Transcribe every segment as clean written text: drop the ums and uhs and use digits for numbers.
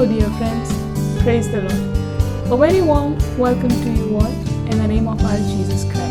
dear friends, praise the Lord. A very warm welcome to you all in the name of our Jesus Christ.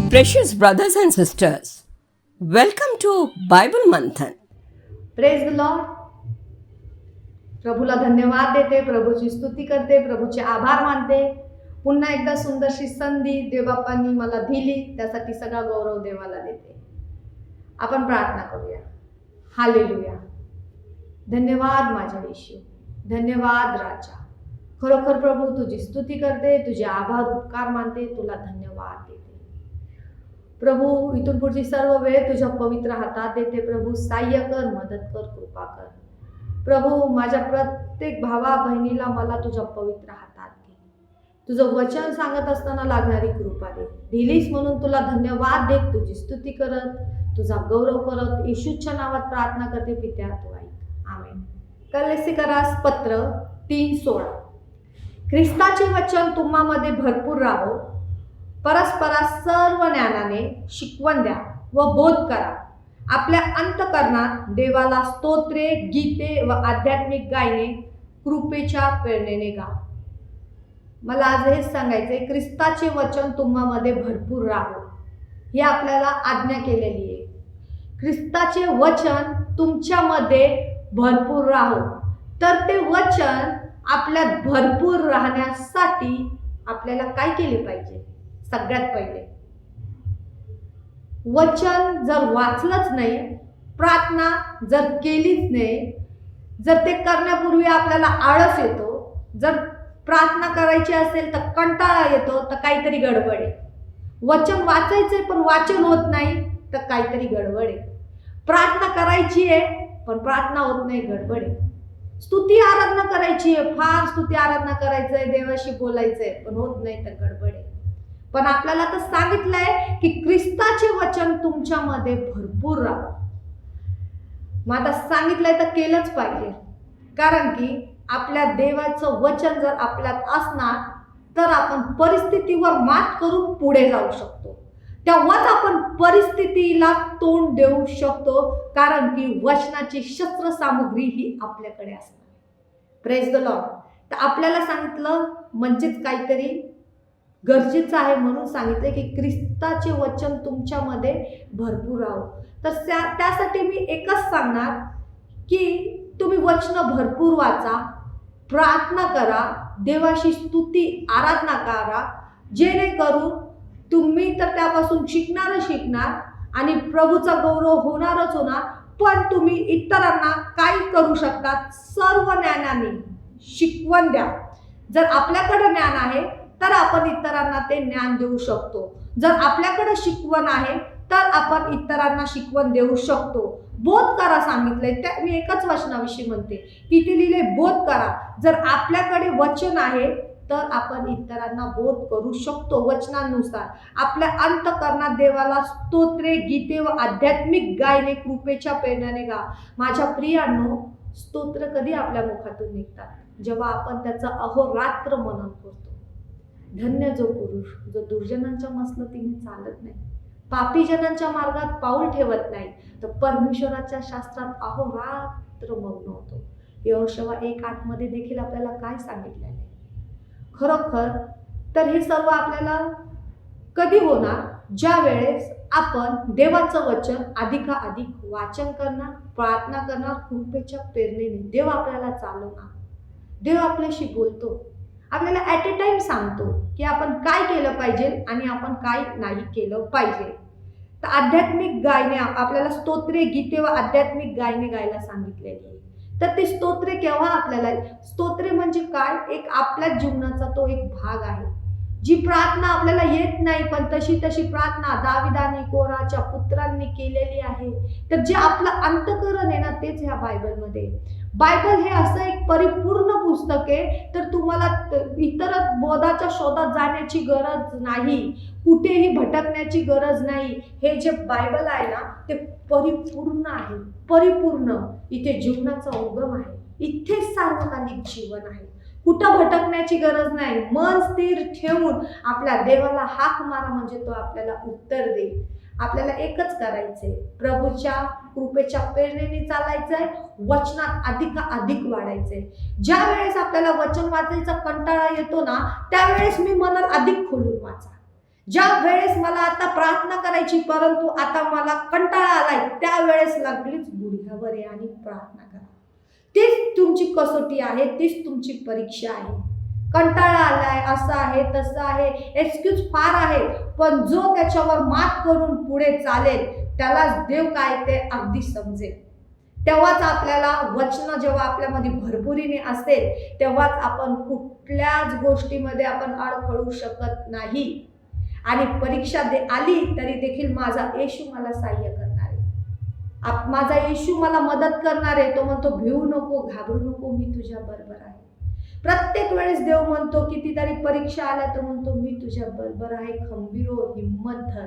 Precious brothers and sisters, welcome to Bible Manthan. Praise the lord. प्रभूला धन्यवाद देते, प्रभूची स्तुती करते, प्रभूचे आभार मानते. पुन्हा एकदा सुंदरशी संधी देवबापांनी मला दिली, त्यासाठी सगळा गौरव देवाला देते. आपण प्रार्थना करूया. हालेलुया. धन्यवाद माझ्या येशू, धन्यवाद राजा. खरोखर प्रभू तुझी स्तुती करते, तुझे आभार उपकार मानते, तुला धन्यवाद देते. प्रभू इथून पुढची सर्व वेळ तुझ्या पवित्र हातात देते. प्रभू सहाय्य कर, मदत कर, कृपा कर. प्रभू माझ्या प्रत्येक भावा बहिणीला मला तुझ्या पवित्र हातात घे. तुझं वचन सांगत असताना लागणारी कृपा दे. दिलीस म्हणून तुला धन्यवाद देत, तुझी स्तुती करत, तुझा गौरव करत, येशूच्या नावात प्रार्थना करते पित्या, तू ऐक. आमेन. कलेसिकरास पत्र 3:16. ख्रिस्ताचे वचन तुम्हामध्ये भरपूर राहो, परस्परास सर्व ज्ञानाने शिकवण द्या व बोध करा. आपल्या अंतःकरणात देवाला स्तोत्रे, गीते व आध्यात्मिक गायने कृपेच्या प्रेरणेने गा. मला आज हेच सांगायचंय, ख्रिस्ताचे वचन तुम्हामध्ये भरपूर राहो, ही आपल्याला आज्ञा केलेली आहे. ख्रिस्ताचे वचन तुमच्यामध्ये भरपूर राहो. तर ते वचन आपल्यात भरपूर राहण्यासाठी आपल्याला काय केले पाहिजे? सगळ्यात पहिले वचन जर वाचलंच नाही, प्रार्थना जर केलीच नाही, जर ते करण्यापूर्वी आपल्याला आळस येतो, जर प्रार्थना करायची असेल तर कंटाळा येतो, तर काहीतरी गडबड आहे. वचन वाचायचंय पण वाचन होत नाही, तर काहीतरी गडबड आहे. प्रार्थना करायची आहे पण प्रार्थना होत नाही, गडबड आहे. स्तुती आराधना करायची आहे, फार स्तुती आराधना करायचंय, देवाशी बोलायचंय, पण होत नाही तर गडबड आहे. पण आपल्याला तर सांगितलंय की ख्रिस्ताचे वचन तुमच्यामध्ये भरपूर राहावं. मग आता सांगितलंय तर केलंच पाहिजे, कारण की आपल्या देवाचं वचन जर आपल्यात असणार तर आपण परिस्थितीवर मात करून पुढे जाऊ शकतो. तेव्हाच आपण परिस्थितीला तोंड देऊ शकतो, कारण की वचनाची शस्त्रसामुग्री ही आपल्याकडे असणार. Praise the Lord. तर आपल्याला सांगितलं म्हणजेच काहीतरी गरजेचं आहे, म्हणून सांगितलं की ख्रिस्ताचे वचन तुमच्यामध्ये भरपूर राहावं. तर त्यासाठी मी एकच सांगणार की तुम्ही वचन भरपूर वाचा, प्रार्थना करा, देवाशी स्तुती आराधना करा, जेणेकरून तुम्ही तर त्यापासून शिकणार आणि प्रभूचा गौरव होणारच होणार. पण तुम्ही इतरांना काय करू शकतात, सर्व ज्ञानाने शिकवण द्या. जर आपल्याकडे ज्ञान आहे तर आपण इतरांना ते ज्ञान देऊ शकतो. जर आपल्याकडे शिकवण आहे तर आपण इतरांना शिकवण देऊ शकतो. बोध करा सांगितलंय, त्या मी एकच वचनाविषयी म्हणते की ते लिहिले बोध करा. जर आपल्याकडे वचन आहे तर आपण इतरांना बोध करू शकतो. वचनानुसार आपल्या अंतःकरणात देवाला स्तोत्रे, गीते व आध्यात्मिक गायने कृपेच्या प्रेरणेने गा. माझ्या प्रियांनो, स्तोत्र कधी आपल्या मुखातून निघतात, जेव्हा आपण त्याचं अहोरात्र मनन करतो. धन्य जो पुरुष जो दुर्जनांच्या मसलतीने चालत नाही, पापी जनांच्या मार्गात पाऊल ठेवत नाही, तर परमेश्वराच्या शास्त्रात अहोरात्र मग्न होतो. यहोशुआ 1:8 मध्ये देखील आपल्याला काय सांगितलेलं आहे. खरोखर तर हे सर्व आपल्याला कधी होणार, ज्या वेळेस आपण देवाचं वचन अधिकाधिक वाचन करणार, प्रार्थना करणार, कृपेच्या प्रेरणेने. देव आपल्याला चालवणार, देव आपल्याशी बोलतो, आपल्याला ॲट अ टाइम सांगतो की आपण काय केलं पाहिजे आणि आपण काय नाही केलं पाहिजे. तर आध्यात्मिक गायने आपल्याला स्तोत्रे, गीते व आध्यात्मिक गायने गायला सांगितलेली आहे. तर ते स्तोत्रे केव्हा आपल्याला, स्तोत्रे म्हणजे काय, एक आपल्या जीवनाचा तो एक भाग आहे. जी प्रार्थना आपल्याला येत नाही पण तशी प्रार्थना दाविदाने कोराच्या पुत्रांनी केलेली आहे. तर जे आपलं अंतःकरण आहे ना, तेच ह्या बायबलमध्ये. बायबल हे असं एक परिपूर्ण पुस्तक आहे, तर तुम्हाला इतर बोधाच्या शोधात जाण्याची गरज नाही, कुठेही भटकण्याची गरज नाही. हे जे बायबल आहे ना ते परिपूर्ण आहे, परिपूर्ण. इथे जीवनाचा उगम आहे, इथेच सार्वकालिक जीवन आहे. कुठं भटकण्याची गरज नाही. मन स्थिर ठेवून आपल्या देवाला हाक मारा, म्हणजे तो आपल्याला उत्तर देईल. आपल्याला एकच करायचंय, प्रभूच्या कृपेच्या प्रेरणेने चालायचंय, वचनात अधिक वाढायचंय. ज्या वेळेस आपल्याला वचन वाचायचा कंटाळा येतो ना, त्यावेळेस मी म्हणाल अधिक खोलून वाचा. ज्या वेळेस मला आता प्रार्थना करायची परंतु आता मला कंटाळा आलाय, त्यावेळेस लागलीच गुढघ्यावर या आणि प्रार्थना करा. तीच तुमची कसोटी आहे, तीच तुमची परीक्षा आहे. कंटाळा आलाय, असं आहे, तसं आहे, एक्सक्यूज फार आहे, पण जो त्याच्यावर मात करून पुढे चालेल त्यालाच देव काय ते अगदी समजेल. तेव्हाच आपल्याला वचन जेव्हा आपल्यामध्ये भरपुरीने असेल, तेव्हाच आपण कुठल्याच गोष्टीमध्ये आपण अडखळू शकत नाही. आणि परीक्षा आली तरी देखील माझा येशू मला सहाय्य करणार आहे, माझा येशू मला मदत करणार आहे. तो म्हणतो भिवू नको, घाबरू नको, मी तुझ्या बरोबर आहे. प्रत्येक वेळेस देव म्हणतो, कितीतरी परीक्षा आल्या तर म्हणतो मी तुझ्या बरोबर आहे, खंबीर हो, हिम्मत धर.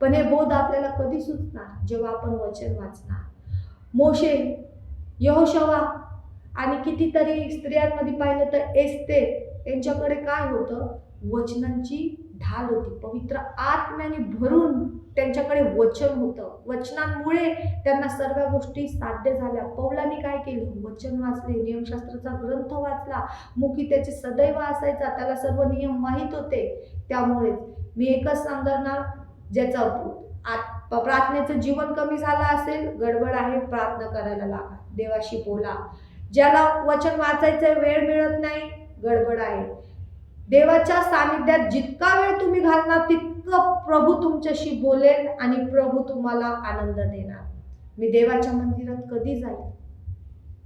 पण हे बोध आपल्याला कधी सुचणार, जेव्हा आपण वचन वाचणार. मोशे, यहोशुआ आणि कितीतरी स्त्रियांमध्ये पाहिलं तर एस्तेर, यांच्याकडे काय होतं, वचनांची ढाल होती. पवित्र आत्म्याने भरून त्यांच्याकडे वचन होतं. वचनांमुळे त्यांना सर्व गोष्टी साध्य झाल्या. पौलांनी काय केलं, वचन वाचले, नियमशास्त्राचा ग्रंथ वाचला, मुखी त्याचे सदैव असायचा, त्याला सर्व नियम माहीत होते. त्यामुळे मी एकच सांगणार, ज्याचं प्रार्थनेचं जीवन कमी झालं असेल, गडबड आहे, प्रार्थना करायला लागा, देवाशी बोला. ज्याला वचन वाचायचं वेळ मिळत नाही, गडबड आहे. देवाच्या सानिध्यात जितका वेळ तुम्ही घालणार तितकं प्रभू तुमच्याशी बोलेल आणि प्रभू तुम्हाला आनंद देणार. मी देवाच्या मंदिरात कधी जाईल,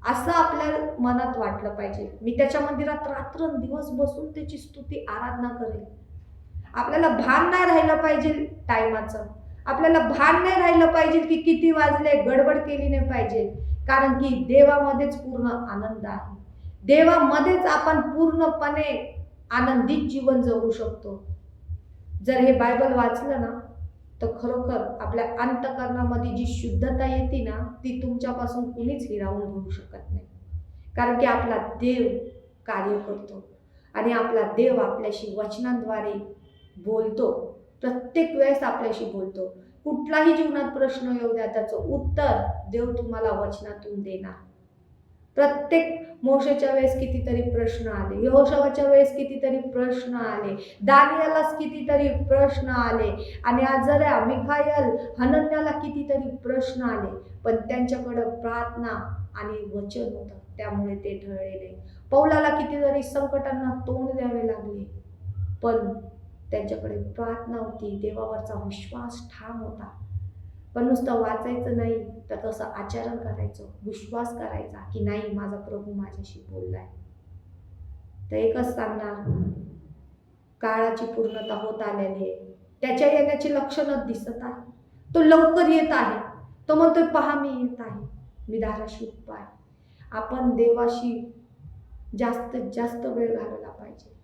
असं आपल्या मनात वाटलं पाहिजे. मी त्याच्या मंदिरात रात्रंदिवस बसून त्याची स्तुती आराधना करेल. आपल्याला भान नाही राहिलं पाहिजे टायमाचं. आपल्याला भान नाही राहिलं पाहिजे की किती वाजले, गडबड केली नाही पाहिजे. कारण की देवामध्येच पूर्ण आनंद आहे. देवामध्येच आपण पूर्णपणे आनंदित जीवन जगू शकतो. जर हे बायबल वाचलं ना तर खरोखर आपल्या अंतःकरणामध्ये जी शुद्धता येते ना ती तुमच्यापासून कुणीच हिरावून घेऊ शकत नाही. कारण की आपला देव कार्य करतो आणि आपला देव आपल्याशी वचनांद्वारे बोलतो. प्रत्येक वेळेस आपल्याशी बोलतो. कुठलाही जीवनात प्रश्न येऊ द्या, त्याचं उत्तर देव तुम्हाला वचनातून देणार. प्रत्येक मोशेच्या वेळेस कितीतरी प्रश्न आले, यहोशवाच्या वेळेस कितीतरी प्रश्न आले, दानियालाच कितीतरी प्रश्न आले आणि आजऱ्या मिखायल हनन्याला कितीतरी प्रश्न आले. पण त्यांच्याकडं प्रार्थना आणि वचन होतं, त्यामुळे ते ढळलेले. पौलाला कितीतरी संकटांना तोंड द्यावे लागले, पण त्यांच्याकडे प्रार्थना होती, देवावरचा विश्वास ठाम होता. पण नुसतं वाचायचं नाही तर तसं आचरण करायचं, विश्वास करायचा की नाही माझा प्रभू माझ्याशी बोललाय. तर एकच सांगणार, काळाची पूर्णता होत आलेली आहे. त्याच्या येण्याची लक्षणं दिसत आहे. तो लवकर येत आहे. तो म्हणतोय पहा मी येत आहे, मी दाराशी उभा आहे. आपण देवाशी जास्तीत जास्त वेळ घालवला पाहिजे.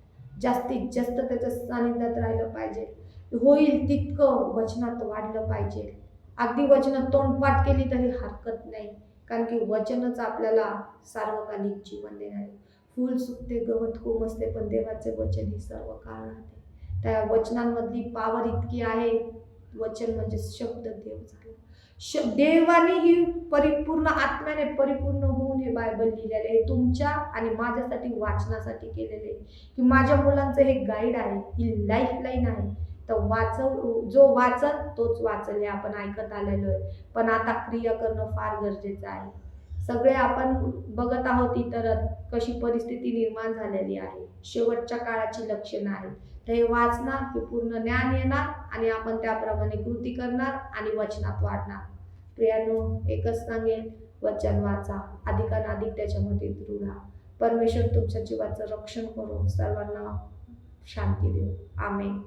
जास्तीत जास्त त्याच्या सानिध्यात राहिलं पाहिजे. होईल तितकं वचनात वाढलं पाहिजे. अगदी वचन तोंडपाठ केली तरी हरकत नाही, कारण की वचनच आपल्याला सार्वकालिक जीवन देणार आहे. फूल सुकते, गवत कोमसते, पण देवाचे वचन ही सर्व काळ राहते. त्या वचनांमधली पावर इतकी आहे. वचन म्हणजे शब्द देव झाला. देवाने ही परिपूर्ण आत्म्याने परिपूर्ण होऊन हे बायबल लिहिलेले आहे. तुमच्या आणि माझ्यासाठी वाचनासाठी केलेले, की माझ्या मुलांचं हे गाईड आहे, ही लाईफलाईन आहे. तर जो वाचल तोच वाचल, हे आपण ऐकत आलेलो आहे. पण आता क्रिया करणं फार गरजेचं आहे. सगळे आपण बघत आहोत इतरात कशी परिस्थिती निर्माण झालेली आहे. शेवटच्या काळाची लक्षणं आहेत. तर हे वाचणार की पूर्ण ज्ञान येणार आणि आपण त्याप्रमाणे कृती करणार आणि वचनात वाढणार. प्रियानो, एकच सांगेल, वचन वाचा, अधिकाधिक त्याच्यामध्ये दृढ राहा. परमेश्वर तुमच्या जीवाचं रक्षण करो, सर्वांना शांती देऊ. आमेन.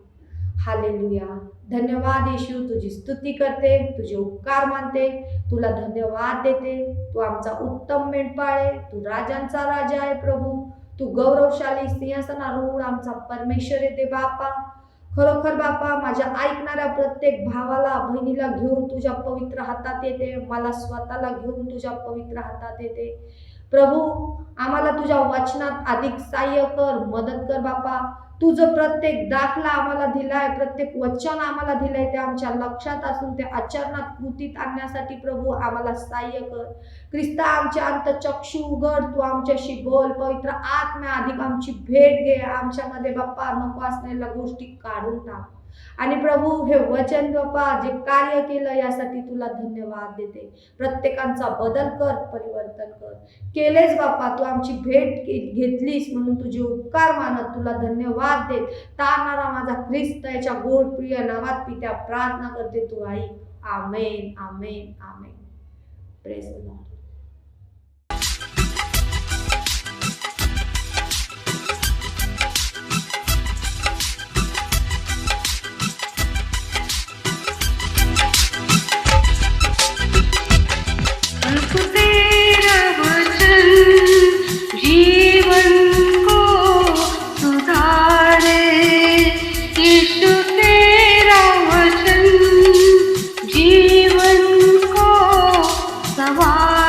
हालेलुया. धन्यवाद येशू, तुझी स्तुती करते, तुझे उपकार मानते, तुला धन्यवाद देते. तू आमचा उत्तम मेंढपाळ आहे, तू राजांचा राजा आहे प्रभू. तू गौरवशाली सिंहासनारूढ आमचा परमेश्वर आहे. बापा, खरोखर बापा, माझ्या ऐकणाऱ्या प्रत्येक भावाला बहिणीला घेऊन तुझ्या पवित्र हातात येते. मला स्वतःला घेऊन तुझ्या पवित्र हातात येते. प्रभू, आम्हाला तुझ्या वचनात अधिक सहाय्य कर, मदत कर बापा. तुझं प्रत्येक दाखला आम्हाला दिलाय, प्रत्येक वचन आम्हाला दिलंय, ते आमच्या लक्षात असून ते आचरणात कृतीत आणण्यासाठी प्रभू आम्हाला सहाय्य कर. ख्रिस्ता, आमच्या अंतःचक्षु उघड, तू आमच्याशी बोल. पवित्र आत्म्या अधिक आमची भेट घे. आमच्यामध्ये बाप्पा नको असलेल्या गोष्टी काढून टाक. आणि प्रभू, हे वचन बाप्पा जे कार्य केलं यासाठी तुला धन्यवाद देते. प्रत्येकांचा बदल कर, परिवर्तन कर. केलेच बाप्पा, तू आमची भेट घेतलीस म्हणून तुझे उपकार मानत तुला धन्यवाद देत तारणारा माझा ख्रिस्त याच्या गोड प्रिय नावात पित्या प्रार्थना करते, तू ऐक. Amen, amen, amen. Praise the lord. सवार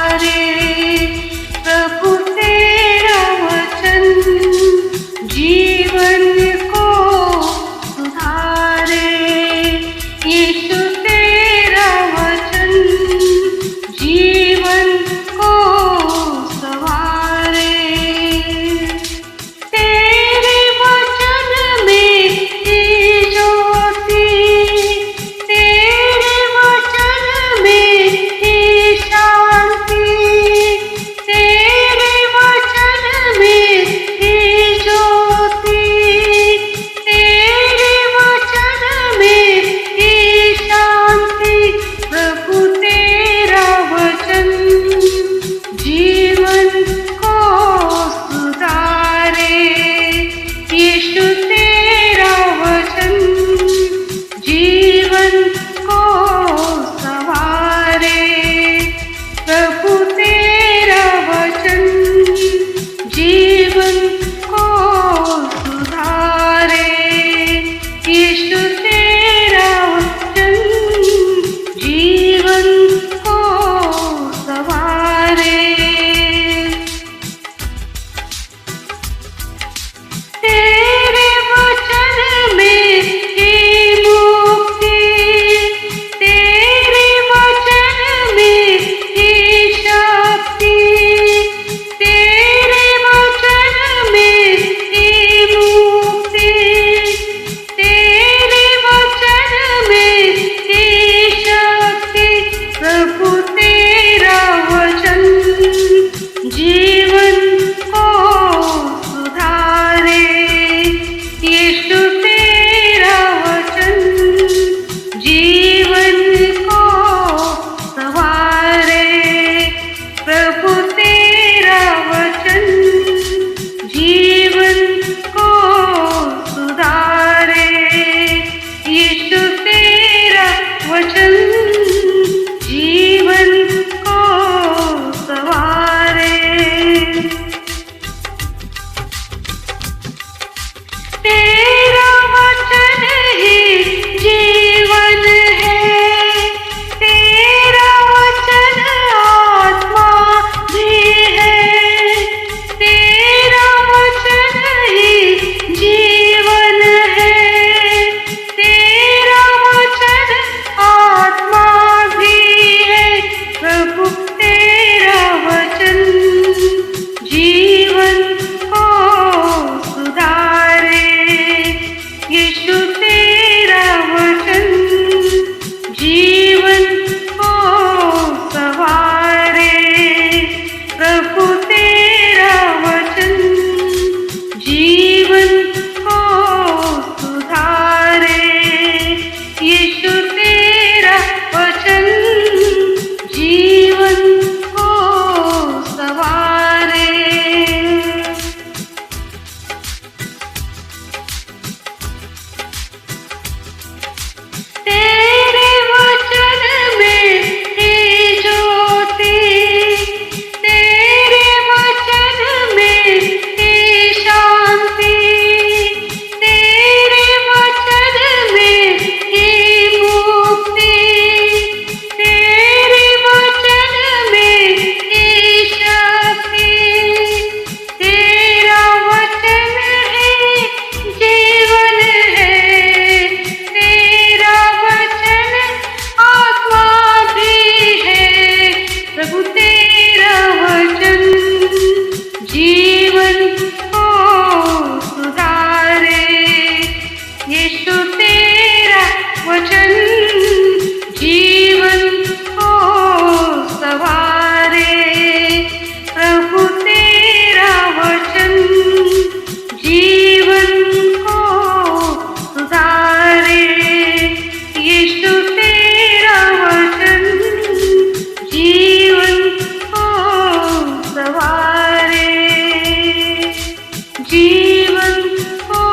जीवन को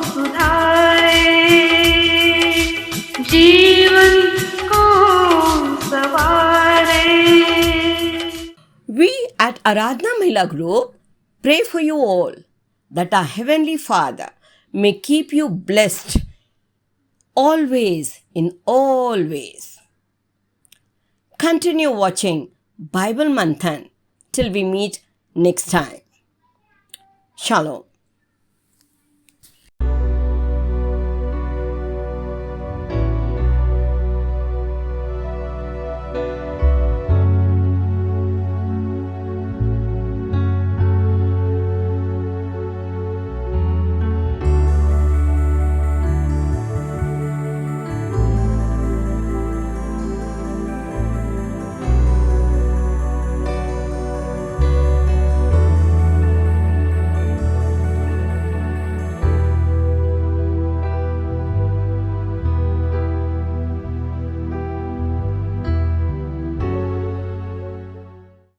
सुधारे, जीवन को सवारे. We at Aradhana Mahila Group pray for you all that our Heavenly Father may keep you blessed always in all ways. Continue watching Bible Manthan till we meet next time. Shalom.